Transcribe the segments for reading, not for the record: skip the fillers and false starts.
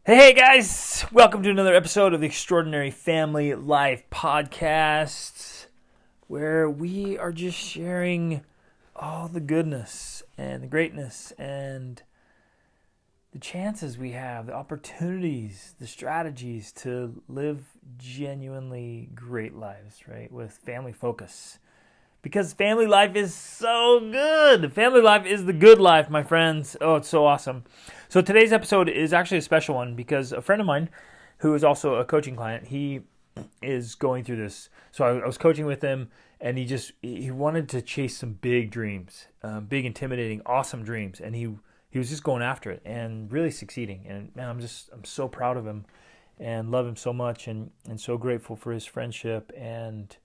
Hey guys, welcome to another episode of the Extraordinary Family Life Podcast, where we are just sharing all the goodness and the greatness and the chances we have, the opportunities, the strategies to live genuinely great lives, right? With family focus. Because family life is so good. Family life is the good life, my friends. Oh, it's so awesome. So today's episode is actually a special one because a friend of mine who is also a coaching client, he is going through this. So I was coaching with him and he wanted to chase some big dreams, big, intimidating, awesome dreams. And he was just going after it and really succeeding. And man, I'm so proud of him and love him so much and so grateful for his friendship and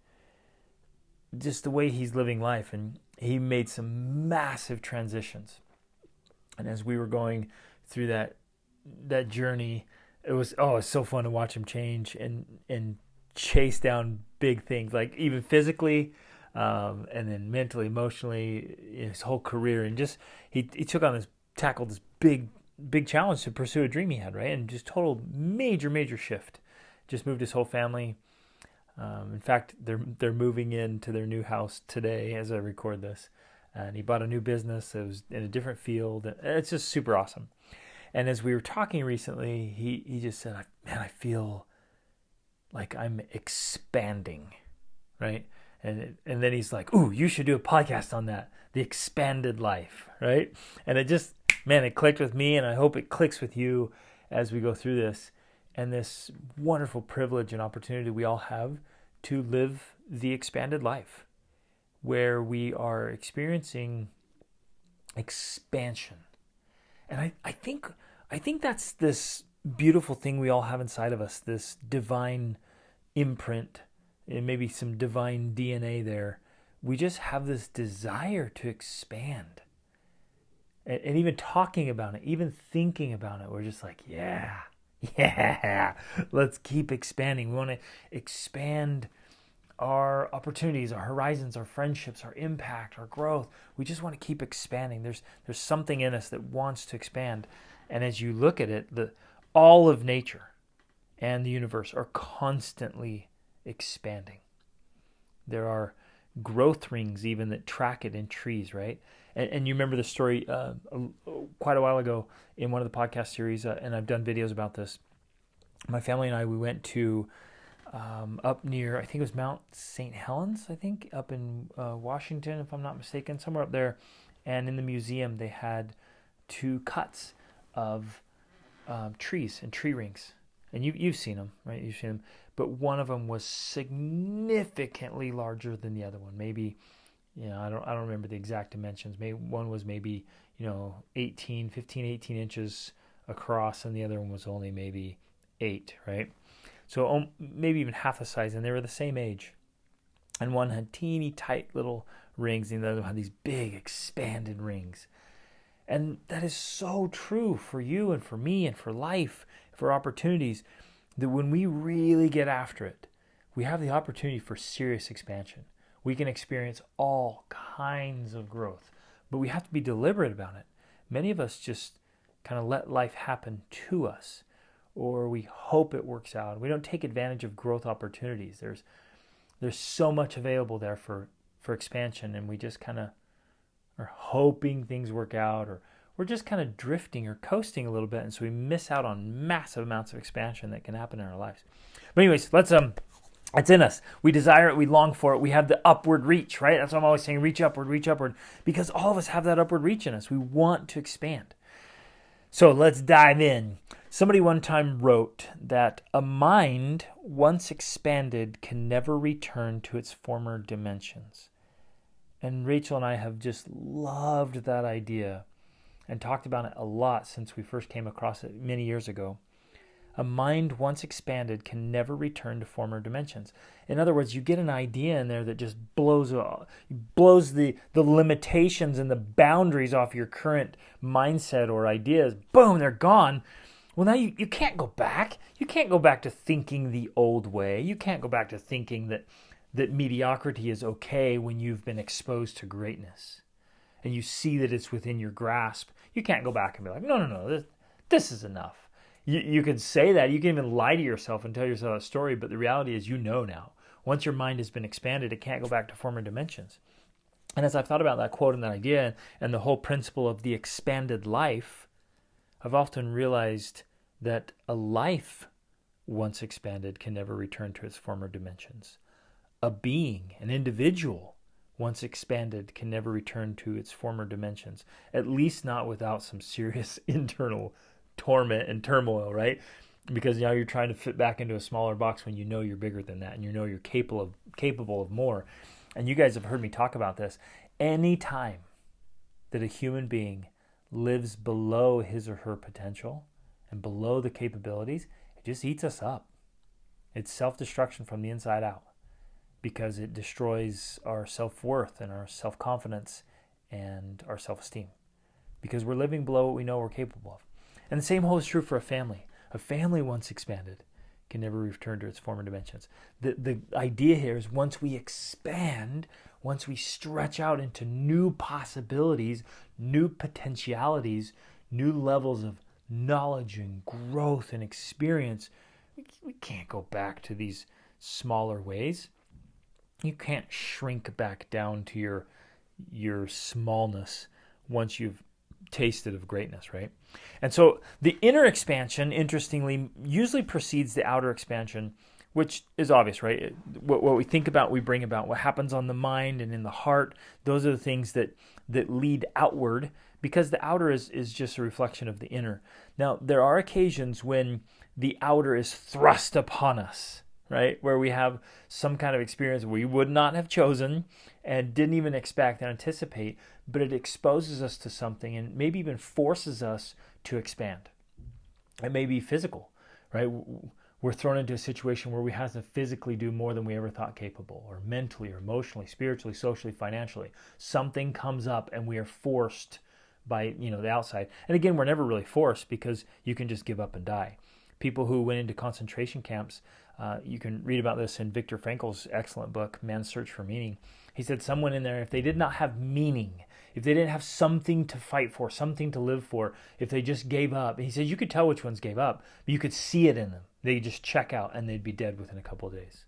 just the way he's living life. And he made some massive transitions. And as we were going through that journey, it was so fun to watch him change and chase down big things, like even physically, and then mentally, emotionally, in his whole career. And just he tackled this big challenge to pursue a dream he had, right? And just total major shift. Just moved his whole family. In fact, they're moving into their new house today as I record this. And he bought a new business. It was in a different field. It's just super awesome. And as we were talking recently, he just said, man, I feel like I'm expanding, right? And then he's like, ooh, you should do a podcast on that, the expanded life, right? And it clicked with me, and I hope it clicks with you as we go through this. And this wonderful privilege and opportunity we all have to live the expanded life, where we are experiencing expansion. And I think that's this beautiful thing we all have inside of us, this divine imprint, and maybe some divine DNA there. We just have this desire to expand. And even talking about it, even thinking about it, we're just like, yeah, let's keep expanding. We want to expand our opportunities, our horizons, our friendships, our impact, our growth. We just want to keep expanding. There's something in us that wants to expand. And as you look at it, all of nature and the universe are constantly expanding. There are growth rings even that track it in trees, right? And you remember the story quite a while ago in one of the podcast series, and I've done videos about this. My family and I, we went to up near, I think it was Mount St. Helens, up in Washington, if I'm not mistaken, somewhere up there. And in the museum, they had two cuts of trees and tree rings. And you've seen them, right? You've seen them. But one of them was significantly larger than the other one. Maybe, I don't remember the exact dimensions. Maybe one was 18 inches across, and the other one was only maybe 8, right? So maybe even half the size, and they were the same age. And one had teeny, tight little rings, and the other one had these big, expanded rings. And that is so true for you and for me and for life, for opportunities, that when we really get after it, we have the opportunity for serious expansion. We can experience all kinds of growth, but we have to be deliberate about it. Many of us just kind of let life happen to us, or we hope it works out. We don't take advantage of growth opportunities. There's so much available there for expansion, and we just kind of are hoping things work out, or we're just kind of drifting or coasting a little bit, and so we miss out on massive amounts of expansion that can happen in our lives. But anyways, it's in us. We desire it. We long for it. We have the upward reach, right? That's what I'm always saying. Reach upward, because all of us have that upward reach in us. We want to expand. So let's dive in. Somebody one time wrote that a mind once expanded can never return to its former dimensions. And Rachel and I have just loved that idea and talked about it a lot since we first came across it many years ago. A mind once expanded can never return to former dimensions. In other words, you get an idea in there that just blows the limitations and the boundaries off your current mindset or ideas. Boom, they're gone. Well, now you can't go back. You can't go back to thinking the old way. You can't go back to thinking that mediocrity is okay when you've been exposed to greatness and you see that it's within your grasp. You can't go back and be like, no, this is enough. You can say that. You can even lie to yourself and tell yourself a story, but the reality is now. Once your mind has been expanded, it can't go back to former dimensions. And as I've thought about that quote and that idea and the whole principle of the expanded life, I've often realized that a life once expanded can never return to its former dimensions. A being, an individual, once expanded can never return to its former dimensions, at least not without some serious internal torment and turmoil, right? Because now you're trying to fit back into a smaller box when you know you're bigger than that and you know you're capable of more. And you guys have heard me talk about this. Any time that a human being lives below his or her potential and below the capabilities, it just eats us up. It's self-destruction from the inside out because it destroys our self-worth and our self-confidence and our self-esteem because we're living below what we know we're capable of. And the same holds true for a family. A family once expanded can never return to its former dimensions. The idea here is once we expand, once we stretch out into new possibilities, new potentialities, new levels of knowledge and growth and experience, we can't go back to these smaller ways. You can't shrink back down to your smallness once you've tasted of greatness, right? And so the inner expansion, interestingly, usually precedes the outer expansion, which is obvious, right? What we think about, we bring about. What happens on the mind and in the heart, those are the things that lead outward, because the outer is just a reflection of the inner. Now, there are occasions when the outer is thrust upon us, right? Where we have some kind of experience we would not have chosen and didn't even expect and anticipate, but it exposes us to something and maybe even forces us to expand. It may be physical, right? We're thrown into a situation where we have to physically do more than we ever thought capable, or mentally, or emotionally, spiritually, socially, financially. Something comes up and we are forced by the outside. And again, we're never really forced because you can just give up and die. People who went into concentration camps, you can read about this in Viktor Frankl's excellent book, Man's Search for Meaning. He said someone in there, if they did not have meaning, if they didn't have something to fight for, something to live for, if they just gave up, he said you could tell which ones gave up, but you could see it in them. They just check out and they'd be dead within a couple of days.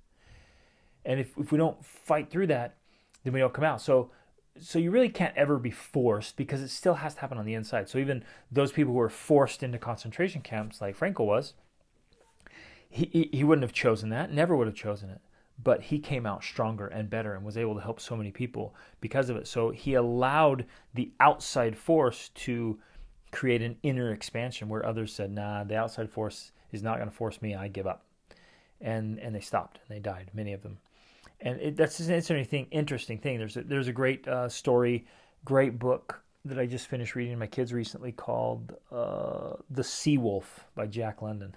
And if we don't fight through that, then we don't come out. So you really can't ever be forced because it still has to happen on the inside. So even those people who were forced into concentration camps like Frankl was, he wouldn't have chosen that, never would have chosen it. But he came out stronger and better and was able to help so many people because of it. So he allowed the outside force to create an inner expansion where others said, nah, the outside force is not going to force me, I give up. And they stopped and they died, many of them. And that's just an interesting thing. There's a great story, great book that I just finished reading to my kids recently called The Sea Wolf by Jack London.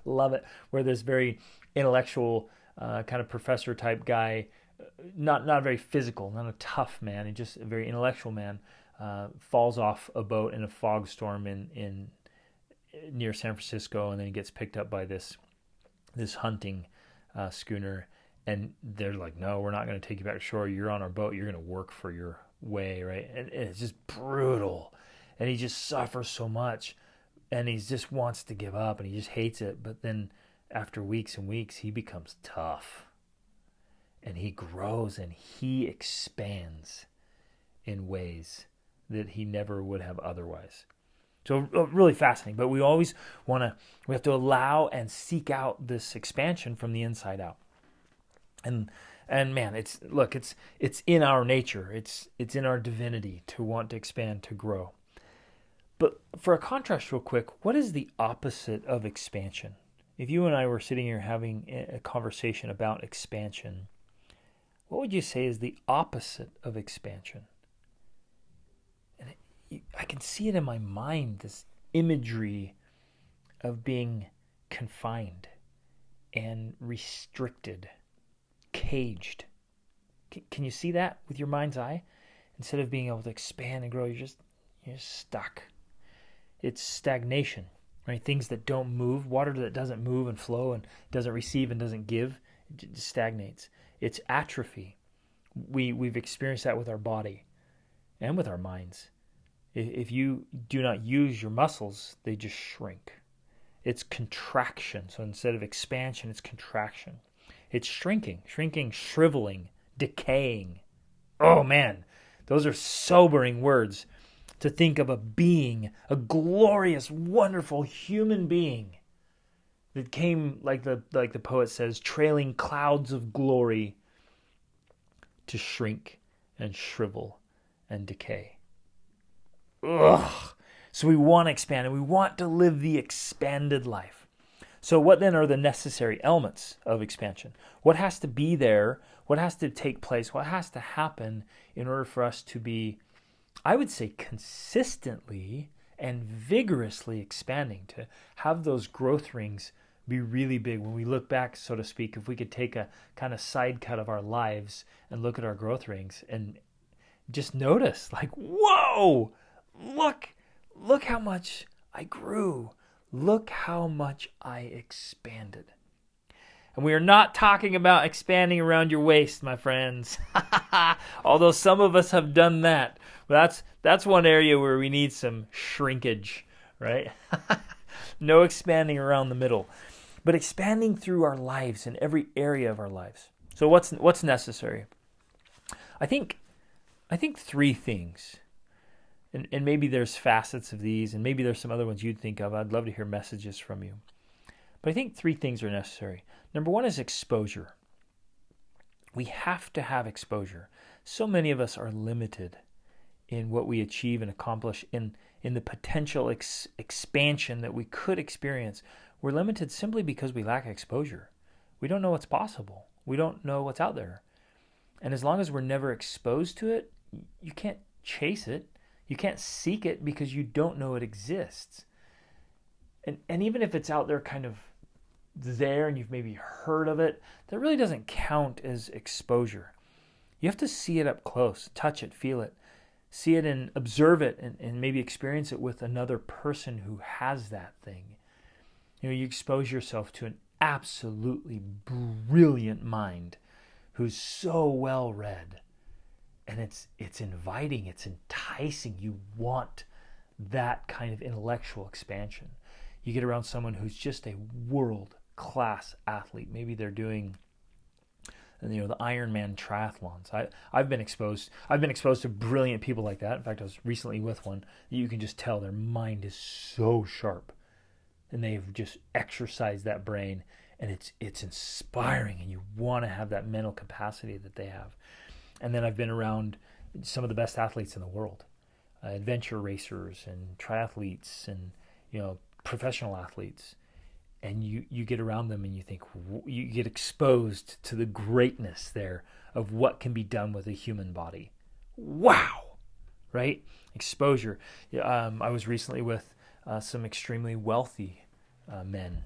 Love it. Where this very intellectual kind of professor type guy, not very physical, not a tough man, and just a very intellectual man, falls off a boat in a fog storm in near San Francisco, and then he gets picked up by this hunting schooner, and they're like, no, we're not going to take you back to shore. You're on our boat. You're going to work for your way, right? And it's just brutal, and he just suffers so much, and he just wants to give up, and he just hates it. But then after weeks and weeks, he becomes tough, and he grows, and he expands in ways that he never would have otherwise. So really fascinating, but we have to allow and seek out this expansion from the inside out. And man, it's in our nature. It's in our divinity to want to expand, to grow. But for a contrast real quick, what is the opposite of expansion? If you and I were sitting here having a conversation about expansion, what would you say is the opposite of expansion? And I can see it in my mind, this imagery of being confined and restricted, caged. Can you see that with your mind's eye? Instead of being able to expand and grow, you're just stuck. It's stagnation, right? Things that don't move, water that doesn't move and flow and doesn't receive and doesn't give, it just stagnates. It's atrophy. We've experienced that with our body and with our minds. If you do not use your muscles, they just shrink. it's contraction. So instead of expansion, it's contraction. It's shrinking, shriveling, decaying. Oh man, those are sobering words to think of a being, a glorious, wonderful human being that came, like the poet says, trailing clouds of glory, to shrink and shrivel and decay. Ugh. So we want to expand, and we want to live the expanded life. So what then are the necessary elements of expansion? What has to be there? What has to take place? What has to happen in order for us to be, I would say, consistently and vigorously expanding, to have those growth rings be really big? When we look back, so to speak, if we could take a kind of side cut of our lives and look at our growth rings and just notice, like, whoa, look how much I grew. Look how much I expanded. And we are not talking about expanding around your waist, my friends. Although some of us have done that. That's one area where we need some shrinkage, right? No expanding around the middle, but expanding through our lives in every area of our lives. So what's necessary? I think three things. And maybe there's facets of these, and maybe there's some other ones you'd think of. I'd love to hear messages from you. But I think three things are necessary. Number one is exposure. We have to have exposure. So many of us are limited in what we achieve and accomplish, in the potential expansion that we could experience. We're limited simply because we lack exposure. We don't know what's possible. We don't know what's out there. And as long as we're never exposed to it, you can't chase it. You can't seek it because you don't know it exists. And even if it's out there kind of there and you've maybe heard of it, that really doesn't count as exposure. You have to see it up close, touch it, feel it, see it and observe it, and maybe experience it with another person who has that thing. You expose yourself to an absolutely brilliant mind who's so well read. And it's inviting, it's enticing. You want that kind of intellectual expansion. You get around someone who's just a world-class athlete. Maybe they're doing, the Ironman triathlons. I've been exposed to brilliant people like that. In fact, I was recently with one. You can just tell their mind is so sharp, and they've just exercised that brain, and it's inspiring, and you want to have that mental capacity that they have. And then I've been around some of the best athletes in the world, adventure racers and triathletes and, professional athletes. And you get around them and you think, you get exposed to the greatness there of what can be done with a human body. Wow! Right? Exposure. I was recently with some extremely wealthy men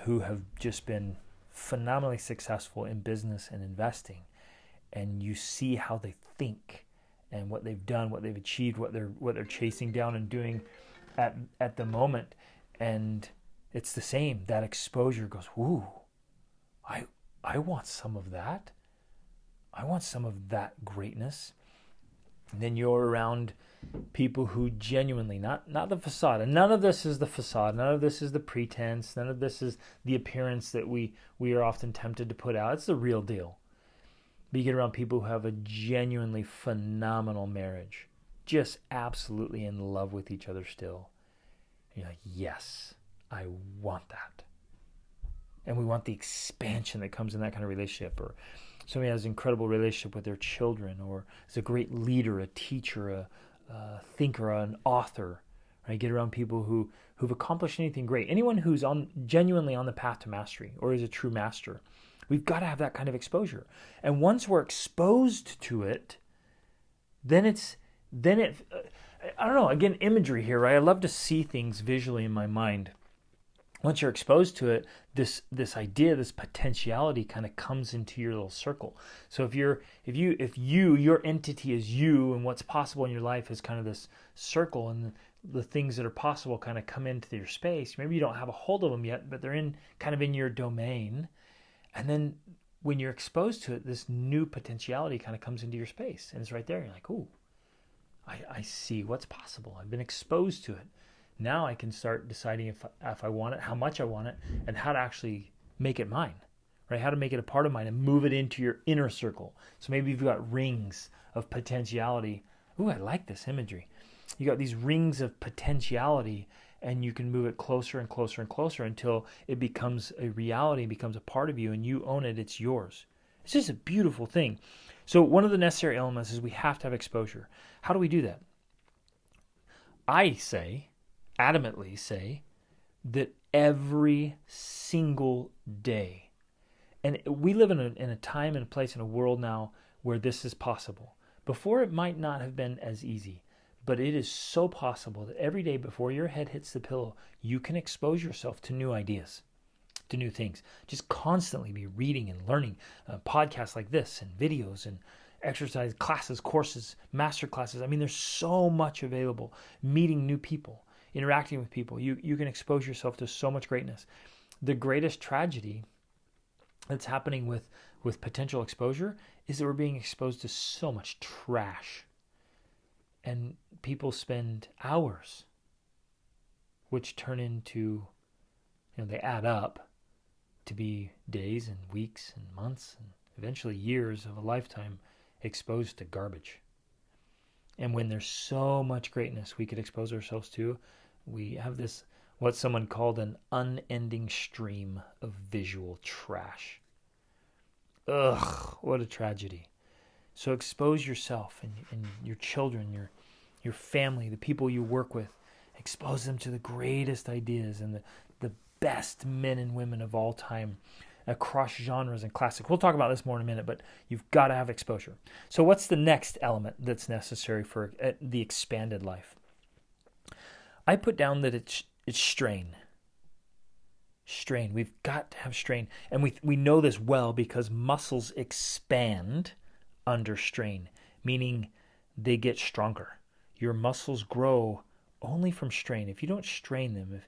who have just been phenomenally successful in business and investing. And you see how they think and what they've done, what they've achieved, what they're chasing down and doing at the moment. And it's the same. That exposure goes, ooh, I want some of that. I want some of that greatness. And then you're around people who genuinely, not the facade. And none of this is the facade. None of this is the pretense. None of this is the appearance that we are often tempted to put out. It's the real deal. But you get around people who have a genuinely phenomenal marriage, just absolutely in love with each other still. And you're like, yes, I want that. And we want the expansion that comes in that kind of relationship. Or somebody has an incredible relationship with their children, or is a great leader, a teacher, a thinker, an author. Right? Get around people who've accomplished anything great. Anyone who's genuinely on the path to mastery or is a true master. We've got to have that kind of exposure. And once we're exposed to it, then it, I don't know, again, imagery here, right? I love to see things visually in my mind. Once you're exposed to it, this idea, this potentiality kind of comes into your little circle. So if your entity is you, and what's possible in your life is kind of this circle, and the things that are possible kind of come into your space. Maybe you don't have a hold of them yet, but they're in your domain. And then when you're exposed to it, this new potentiality kind of comes into your space, and it's right there. You're like, ooh, I see what's possible. I've been exposed to it. Now I can start deciding if I want it, how much I want it, and how to actually make it mine, right? How to make it a part of mine and move it into your inner circle. So maybe you've got rings of potentiality. Ooh, I like this imagery. You got these rings of potentiality, and you can move it closer and closer and closer until it becomes a reality, becomes a part of you, and you own it. It's yours. It's just a beautiful thing. So one of the necessary elements is we have to have exposure. How do we do that? I adamantly say, that every single day, and we live in a time and a place in a world now where this is possible. Before, it might not have been as easy, but it is so possible that every day before your head hits the pillow, you can expose yourself to new ideas, to new things. Just constantly be reading and learning podcasts like this and videos and exercise classes, courses, master classes. I mean, there's so much available. Meeting new people, interacting with people. You can expose yourself to so much greatness. The greatest tragedy that's happening with potential exposure is that we're being exposed to so much trash. And people spend hours, which turn into, they add up to be days and weeks and months and eventually years of a lifetime exposed to garbage. And when there's so much greatness we could expose ourselves to, we have this, what someone called an unending stream of visual trash. Ugh, what a tragedy. So expose yourself and your children, your family, the people you work with. Expose them to the greatest ideas and the best men and women of all time across genres and classics. We'll talk about this more in a minute, but you've got to have exposure. So what's the next element that's necessary for the expanded life? I put down that it's strain. Strain. We've got to have strain. And we know this well because muscles expand under strain, meaning they get stronger. Your muscles grow only from strain. If you don't strain them,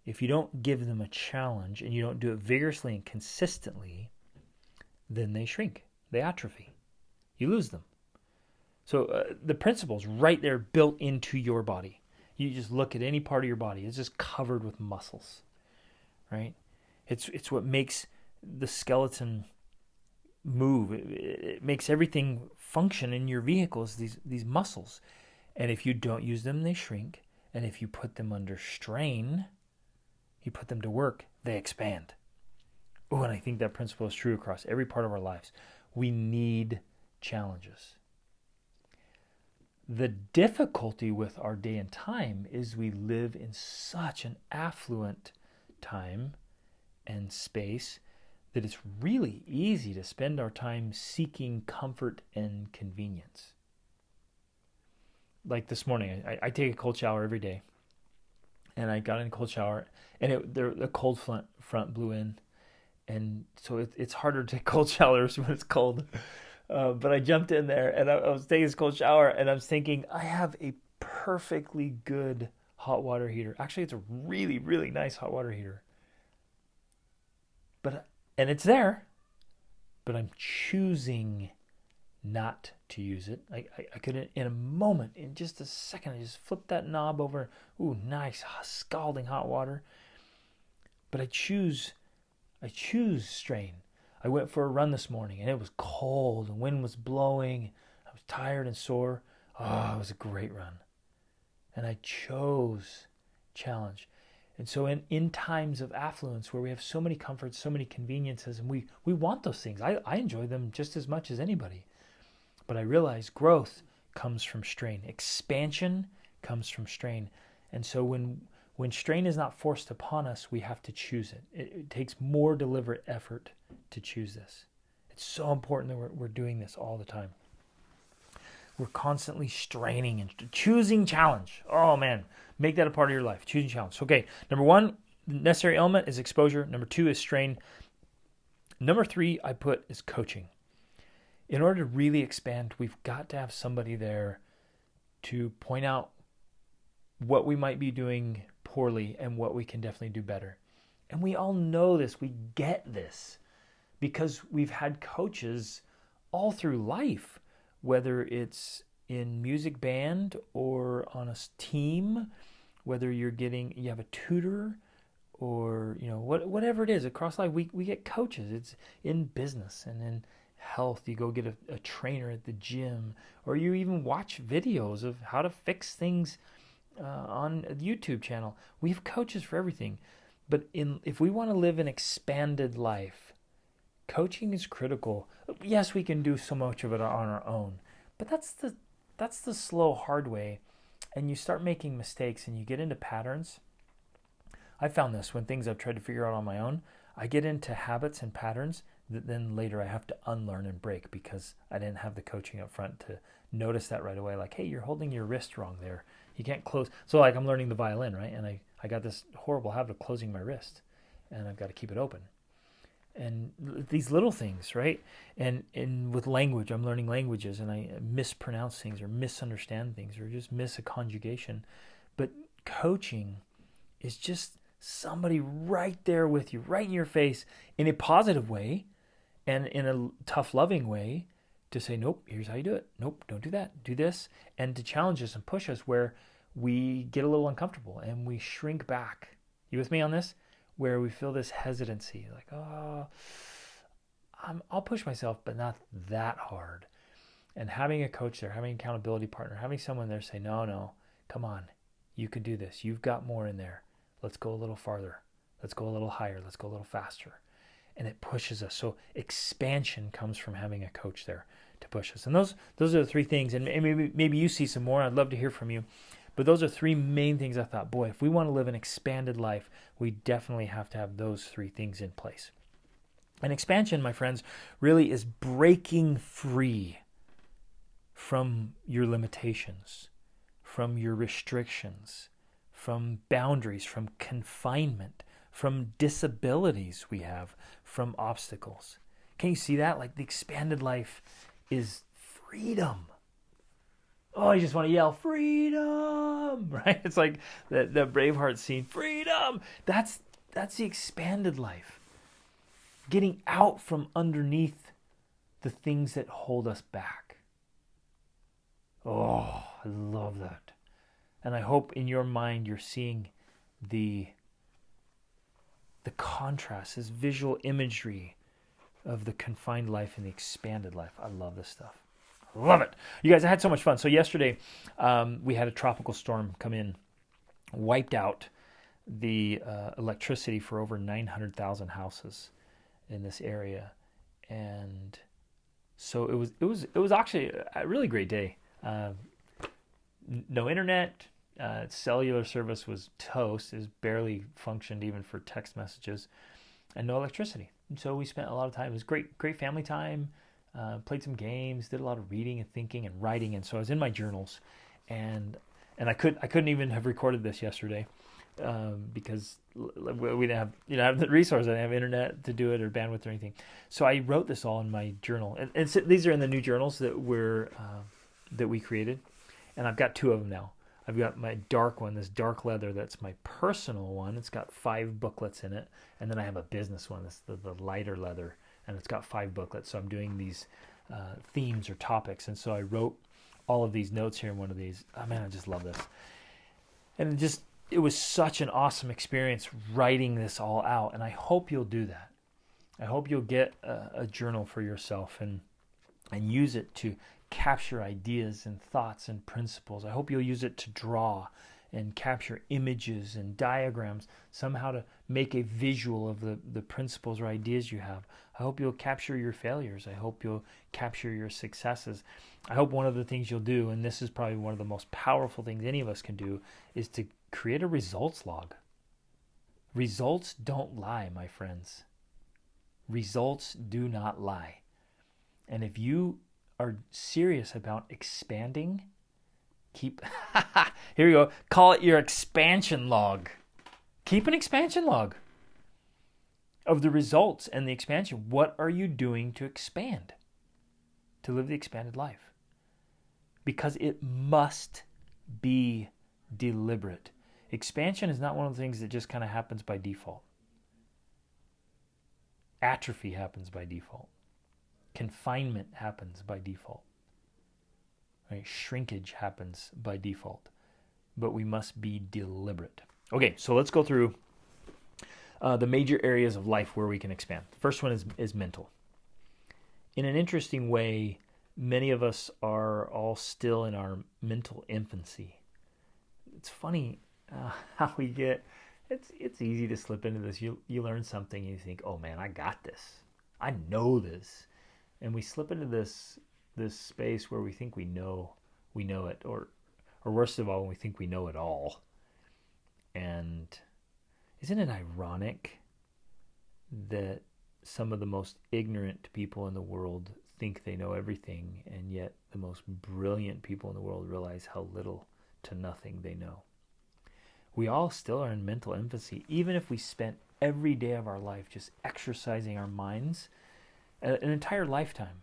if you don't give them a challenge and you don't do it vigorously and consistently, then they shrink. They atrophy. You lose them. So the principle's right there built into your body. You just look at any part of your body. It's just covered with muscles, right? It's what makes the skeleton move. It makes everything function in your vehicles, these muscles. And if you don't use them, they shrink. And if you put them under strain, you put them to work, they expand. Oh, and I think that principle is true across every part of our lives. We need challenges. The difficulty with our day and time is we live in such an affluent time and space that it's really easy to spend our time seeking comfort and convenience. Like this morning, I take a cold shower every day. And I got in a cold shower, and the cold front blew in. And so it's harder to take cold showers when it's cold. But I jumped in there, and I was taking this cold shower, and I was thinking, I have a perfectly good hot water heater. Actually, it's a really, really nice hot water heater. And it's there, but I'm choosing not to use it. I could, in a moment, in just a second, I just flip that knob over. Ooh, nice, scalding hot water. But I choose strain. I went for a run this morning, and it was cold. The wind was blowing. I was tired and sore. Oh, it was a great run. And I chose challenge. And so in times of affluence where we have so many comforts, so many conveniences, and we want those things. I enjoy them just as much as anybody. But I realize growth comes from strain. Expansion comes from strain. And so when strain is not forced upon us, we have to choose it. It takes more deliberate effort to choose this. It's so important that we're doing this all the time. We're constantly straining and choosing challenge. Oh man, make that a part of your life. Choosing challenge. Okay, number one, the necessary element is exposure. Number two is strain. Number three, I put is coaching. In order to really expand, we've got to have somebody there to point out what we might be doing poorly and what we can definitely do better. And we all know this. We get this because we've had coaches all through life, whether it's in music band or on a team whether you have a tutor or whatever it is across life, we get coaches. It's in business and in health. You go get a trainer at the gym, or you even watch videos of how to fix things on a YouTube channel. We have coaches for everything. But if we want to live an expanded life, coaching is critical. Yes, we can do so much of it on our own, but that's the slow, hard way. And you start making mistakes and you get into patterns. I found this when things I've tried to figure out on my own, I get into habits and patterns that then later I have to unlearn and break because I didn't have the coaching up front to notice that right away. Like, hey, you're holding your wrist wrong there. You can't close. So like I'm learning the violin, right? And I got this horrible habit of closing my wrist and I've got to keep it open. And these little things, right? And with language, I'm learning languages and I mispronounce things or misunderstand things or just miss a conjugation. But coaching is just somebody right there with you, right in your face, in a positive way and in a tough, loving way to say, nope, here's how you do it. Nope, don't do that. Do this. And to challenge us and push us where we get a little uncomfortable and we shrink back. You with me on this? Where we feel this hesitancy, like, oh, I'll push myself, but not that hard. And having a coach there, having an accountability partner, having someone there say, no, come on, you can do this. You've got more in there. Let's go a little farther. Let's go a little higher. Let's go a little faster. And it pushes us. So expansion comes from having a coach there to push us. And those are the three things. And maybe you see some more. I'd love to hear from you. But those are three main things I thought, boy, if we want to live an expanded life, we definitely have to have those three things in place. And expansion, my friends, really is breaking free from your limitations, from your restrictions, from boundaries, from confinement, from disabilities we have, from obstacles. Can you see that? Like the expanded life is freedom. Oh, you just want to yell, freedom, right? It's like the Braveheart scene, freedom. That's the expanded life. Getting out from underneath the things that hold us back. Oh, I love that. And I hope in your mind you're seeing the contrast, this visual imagery of the confined life and the expanded life. I love this stuff. Love it. You guys, I had so much fun. So yesterday, we had a tropical storm come in, wiped out the electricity for over 900,000 houses in this area. And so it was actually a really great day. No internet, cellular service was toast. It barely functioned even for text messages, and no electricity. And so we spent a lot of time. It was great family time. Played some games, did a lot of reading and thinking and writing, and so I was in my journals, and I couldn't even have recorded this yesterday because we didn't have the resource. I didn't have internet to do it or bandwidth or anything. So I wrote this all in my journal, and so these are in the new journals that we created, and I've got two of them now. I've got my dark one, this dark leather. That's my personal one. It's got 5 booklets in it, and then I have a business one. That's the lighter leather. And it's got 5 booklets. So I'm doing these themes or topics. And so I wrote all of these notes here in one of these. Oh man, I just love this. And it was such an awesome experience writing this all out. And I hope you'll do that. I hope you'll get a journal for yourself and use it to capture ideas and thoughts and principles. I hope you'll use it to draw and capture images and diagrams, somehow to make a visual of the principles or ideas you have. I hope you'll capture your failures. I hope you'll capture your successes. I hope one of the things you'll do, and this is probably one of the most powerful things any of us can do, is to create a results log. Results don't lie, my friends. Results do not lie. And if you are serious about expanding, here we go. Call it your expansion log. Keep an expansion log of the results and the expansion. What are you doing to expand? To live the expanded life? Because it must be deliberate. Expansion is not one of the things that just kind of happens by default. Atrophy happens by default. Confinement happens by default. Right? Shrinkage happens by default. but we must be deliberate. Okay, so let's go through the major areas of life where we can expand. The first one is mental. In an interesting way, many of us are all still in our mental infancy. It's funny how we get. It's easy to slip into this. You learn something, and you think, "Oh man, I got this. I know this," and we slip into this space where we think we know it, or worst of all, when we think we know it all. And isn't it ironic that some of the most ignorant people in the world think they know everything, and yet the most brilliant people in the world realize how little to nothing they know? We all still are in mental infancy, even if we spent every day of our life just exercising our minds, an entire lifetime.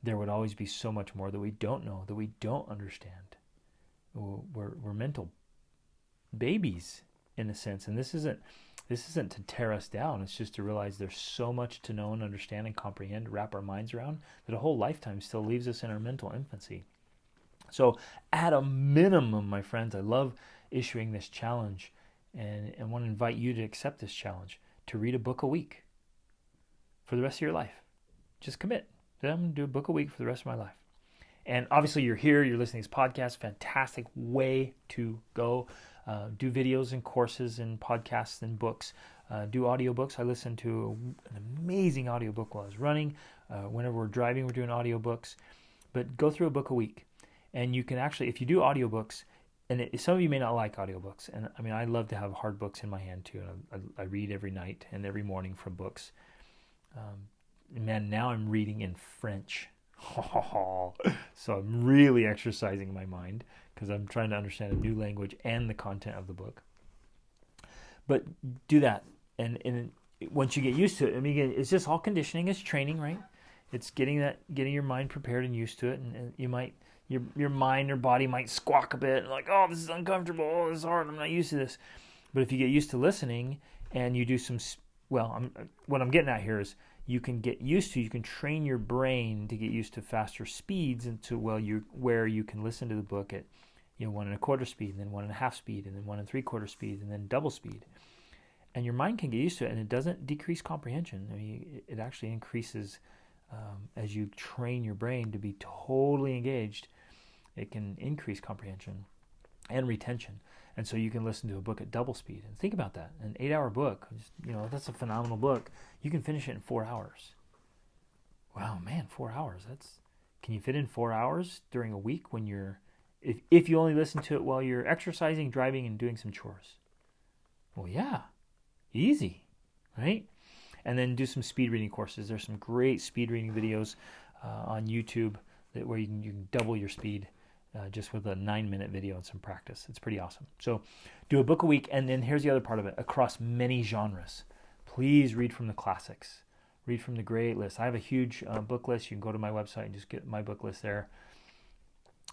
There would always be so much more that we don't know, that we don't understand. We're mental babies in a sense, and this isn't to tear us down. It's just to realize there's so much to know and understand and comprehend, wrap our minds around, that a whole lifetime still leaves us in our mental infancy. So at a minimum, my friends, I love issuing this challenge, and want to invite you to accept this challenge, to read a book a week for the rest of your life. Just commit. I'm going to do a book a week for the rest of my life. And obviously you're here, you're listening to this podcast, fantastic way to go. Do videos and courses and podcasts and books. Do audiobooks. I listened to an amazing audiobook while I was running. Whenever we're driving, we're doing audiobooks. But go through a book a week. And you can actually, if you do audiobooks, and some of you may not like audiobooks. And I mean, I love to have hard books in my hand too. And I read every night and every morning from books. Man, now I'm reading in French. So I'm really exercising my mind because I'm trying to understand a new language and the content of the book. But do that, and once you get used to it, I mean, again, it's just all conditioning. It's training, right? It's getting your mind prepared and used to it, and you might your mind or body might squawk a bit, like, oh, this is uncomfortable, oh, this is hard, I'm not used to this. But if you get used to listening and you do some, what I'm getting at here is, you can train your brain to get used to faster speeds, and to where you can listen to the book at 1 1/4 speed, and then 1 1/2 speed, and then 1 3/4 speed, and then double speed. And your mind can get used to it, and it doesn't decrease comprehension. I mean, it actually increases as you train your brain to be totally engaged. It can increase comprehension and retention. And so you can listen to a book at double speed. And think about that. An 8-hour book, that's a phenomenal book. You can finish it in 4 hours. Wow, man, 4 hours. Can you fit in 4 hours during a week when if you only listen to it while you're exercising, driving, and doing some chores? Well, yeah, easy, right? And then do some speed reading courses. There's some great speed reading videos on YouTube where you can double your speed. Just with a 9-minute video and some practice. It's pretty awesome. So do a book a week, and then here's the other part of it, across many genres. Please read from the classics. Read from the great list. I have a huge book list. You can go to my website and just get my book list there.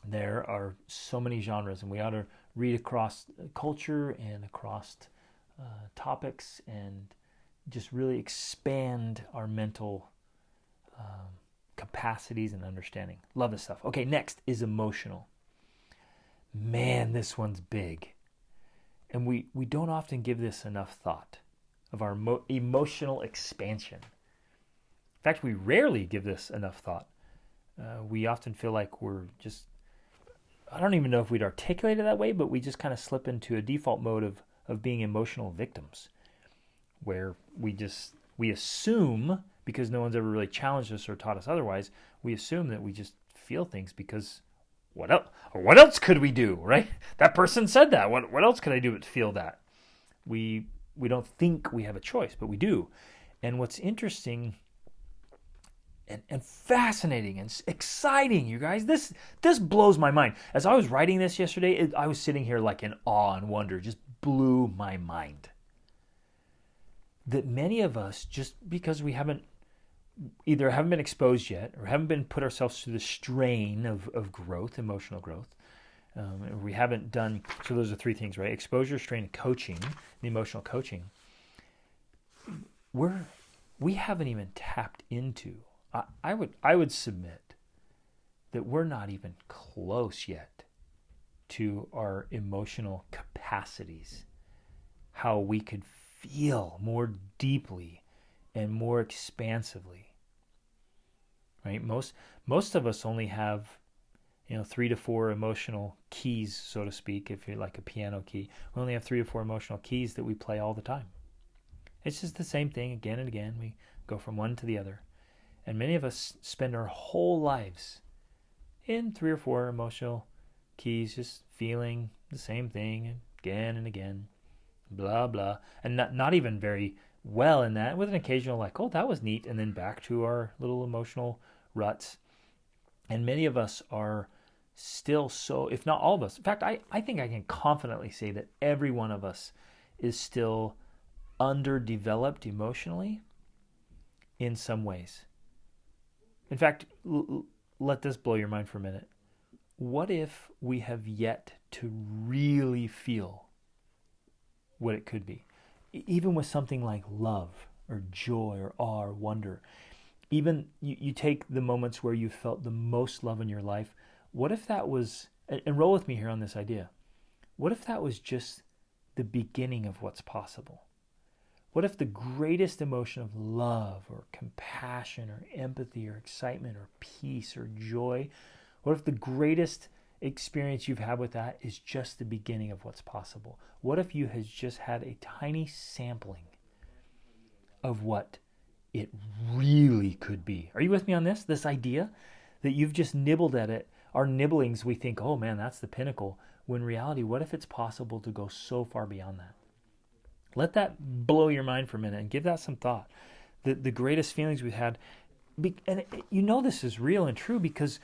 There are so many genres, and we ought to read across culture and across topics, and just really expand our mental capacities and understanding. Love this stuff. Okay, next is emotional. Man, this one's big. And we don't often give this enough thought, of our emotional expansion. In fact, we rarely give this enough thought. We often feel like we're just, I don't even know if we'd articulate it that way, but we just kind of slip into a default mode of being emotional victims, where we assume, because no one's ever really challenged us or taught us otherwise, we assume that we just feel things because what else could we do, right? That person said that. What else could I do but feel that? We don't think we have a choice, but we do. And what's interesting and fascinating and exciting, you guys, this blows my mind. As I was writing this yesterday, I was sitting here like in awe and wonder. It just blew my mind. That many of us, just because we haven't been exposed yet, or haven't been put ourselves through the strain of growth, emotional growth, we haven't done, so those are 3 things, right? Exposure, strain, and coaching, the emotional coaching. We haven't even tapped into, I would submit that we're not even close yet to our emotional capacities, how we could feel more deeply and more expansively, right? Most of us only have 3 to 4 emotional keys, so to speak. If you're like a piano key, we only have 3 to 4 emotional keys that we play all the time. It's just the same thing again and again. We go from one to the other. And many of us spend our whole lives in 3 or 4 emotional keys, just feeling the same thing again and again, blah, blah. And not even very well in that, with an occasional like, oh, that was neat, and then back to our little emotional ruts. And many of us are still so, if not all of us, in fact, I think I can confidently say that every one of us is still underdeveloped emotionally in some ways. In fact, let this blow your mind for a minute. What if we have yet to really feel what it could be? Even with something like love or joy or awe or wonder. Even you take the moments where you felt the most love in your life. What if that was, and roll with me here on this idea, what if that was just the beginning of what's possible? What if the greatest emotion of love or compassion or empathy or excitement or peace or joy, what if the greatest experience you've had with that is just the beginning of what's possible? What if you had just had a tiny sampling of what it really could be? Are you with me on this? This idea that you've just nibbled at it. Our nibblings, we think, oh man, that's the pinnacle. When in reality, what if it's possible to go so far beyond that? Let that blow your mind for a minute and give that some thought. The greatest feelings we've had, and this is real and true because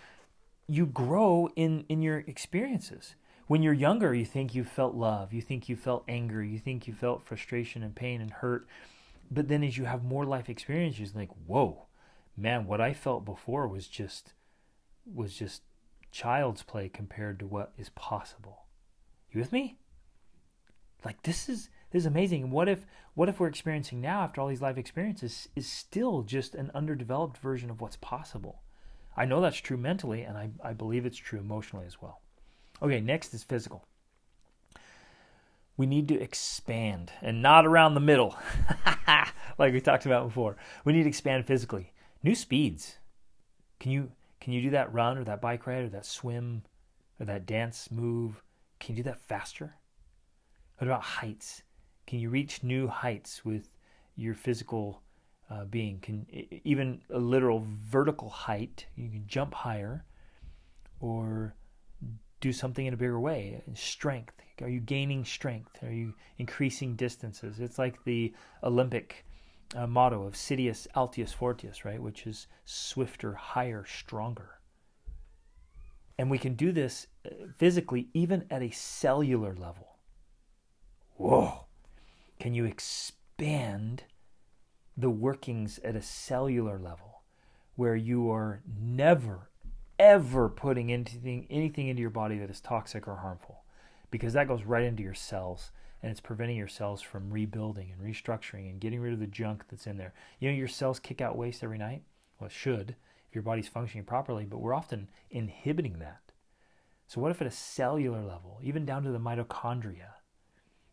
you grow in your experiences. When you're younger, you think you felt love, you think you felt anger, you think you felt frustration and pain and hurt. But then as you have more life experiences, you're like, whoa, man, what I felt before was just child's play compared to what is possible. You with me? Like this is amazing. And what if we're experiencing now, after all these life experiences, is still just an underdeveloped version of what's possible? I know that's true mentally, and I believe it's true emotionally as well. Okay, next is physical. We need to expand, and not around the middle, like we talked about before. We need to expand physically. New speeds. Can you do that run or that bike ride or that swim or that dance move? Can you do that faster? What about heights? Can you reach new heights with your physical being? Even a literal vertical height, you can jump higher or do something in a bigger way. Strength. Are you gaining strength? Are you increasing distances? It's like the Olympic motto of Sidious Altius Fortius, right? Which is swifter, higher, stronger. And we can do this physically even at a cellular level. Whoa! Can you expand the workings at a cellular level where you are never, ever putting anything into your body that is toxic or harmful? Because that goes right into your cells, and it's preventing your cells from rebuilding and restructuring and getting rid of the junk that's in there. Your cells kick out waste every night? Well, it should if your body's functioning properly, but we're often inhibiting that. So what if at a cellular level, even down to the mitochondria,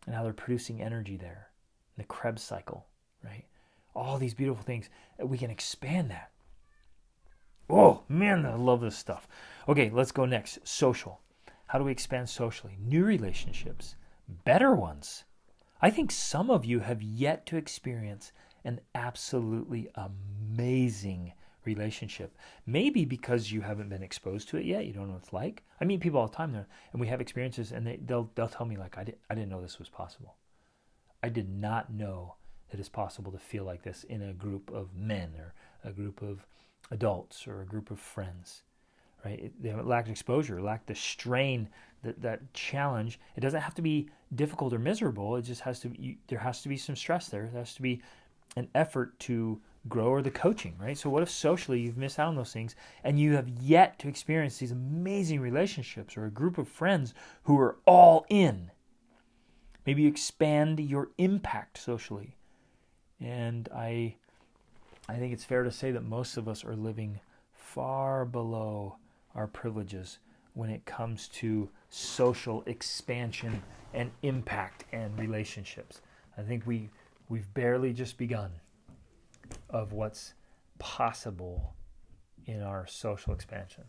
and how they're producing energy there, the Krebs cycle, right? All these beautiful things, we can expand that. Oh, man, I love this stuff. Okay, let's go next. Social. How do we expand socially? New relationships, better ones. I think some of you have yet to experience an absolutely amazing relationship. Maybe because you haven't been exposed to it yet. You don't know what it's like. I meet people all the time there, and we have experiences, and they'll tell me, like, I didn't know this was possible. I did not know that it's possible to feel like this in a group of men or a group of adults or a group of friends. Right? They lacked exposure, lacked the strain, that challenge. It doesn't have to be difficult or miserable. It just has to be, there has to be some stress there. There has to be an effort to grow, or the coaching, right? So what if socially you've missed out on those things and you have yet to experience these amazing relationships or a group of friends who are all in? Maybe you expand your impact socially. And I think it's fair to say that most of us are living far below our privileges when it comes to social expansion and impact and relationships. I think we've barely just begun of what's possible in our social expansion.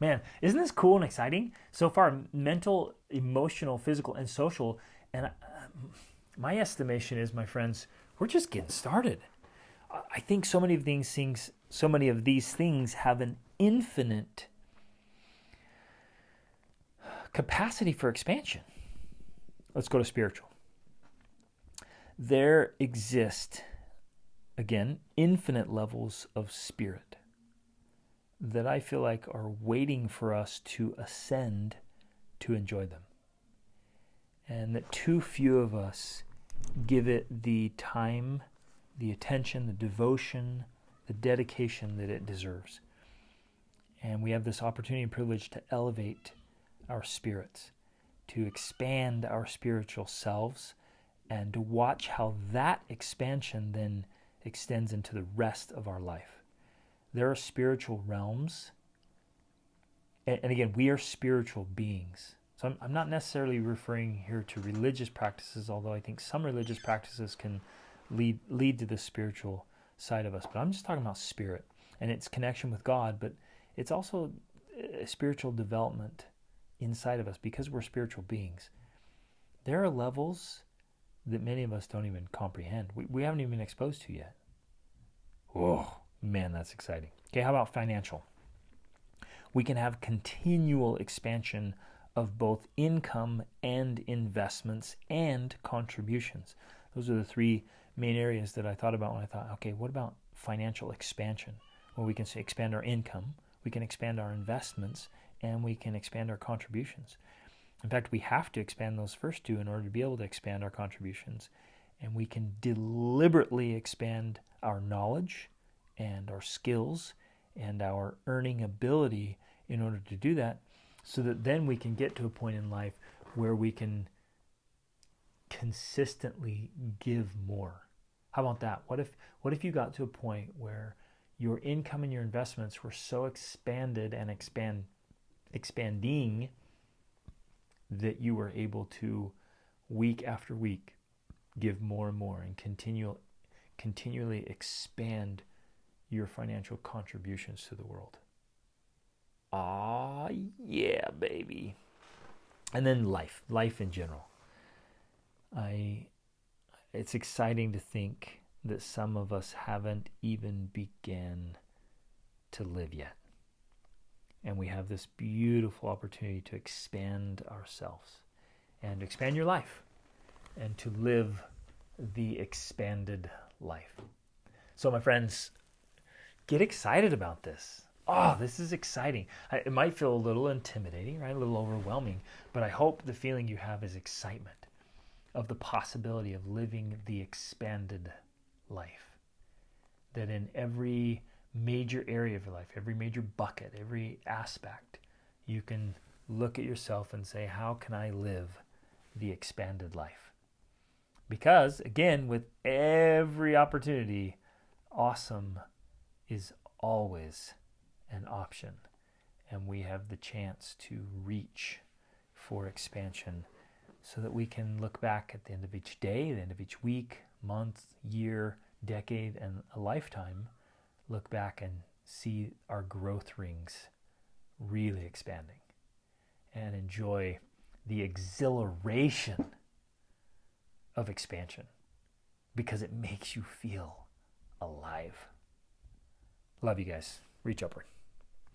Man, isn't this cool and exciting? So far, mental, emotional, physical, and social. And my estimation is, my friends, we're just getting started. I think so many of these things have an infinite capacity for expansion. Let's go to spiritual. There exist, again, infinite levels of spirit that I feel like are waiting for us to ascend to enjoy them. And that too few of us give it the time, the attention, the devotion, the dedication that it deserves. And we have this opportunity and privilege to elevate our spirits, to expand our spiritual selves, and to watch how that expansion then extends into the rest of our life. There are spiritual realms, and again, we are spiritual beings. So I'm not necessarily referring here to religious practices, although I think some religious practices can lead to the spiritual side of us. But I'm just talking about spirit and its connection with God, but it's also a spiritual development inside of us because we're spiritual beings. There are levels that many of us don't even comprehend. We haven't even been exposed to yet. Whoa. Man, that's exciting. Okay, how about financial? We can have continual expansion of both income and investments and contributions. Those are the three main areas that I thought about when I thought, okay, what about financial expansion? Well, we can expand our income, we can expand our investments, and we can expand our contributions. In fact, we have to expand those first two in order to be able to expand our contributions. And we can deliberately expand our knowledge and our skills and our earning ability in order to do that, so that then we can get to a point in life where we can consistently give more. How about that? What if you got to a point where your income and your investments were so expanded and expanding that you were able to, week after week, give more and more and continually expand your financial contributions to the world. Ah, yeah, baby. And then life in general. It's exciting to think that some of us haven't even began to live yet. And we have this beautiful opportunity to expand ourselves and expand your life and to live the expanded life. So, my friends, get excited about this. Oh, this is exciting. It might feel a little intimidating, right? A little overwhelming, but I hope the feeling you have is excitement of the possibility of living the expanded life. That in every major area of your life, every major bucket, every aspect, you can look at yourself and say, how can I live the expanded life? Because, again, with every opportunity, awesome is always an option. And we have the chance to reach for expansion so that we can look back at the end of each day, the end of each week, month, year, decade, and a lifetime, look back and see our growth rings really expanding and enjoy the exhilaration of expansion because it makes you feel alive. Love you guys. Reach upward.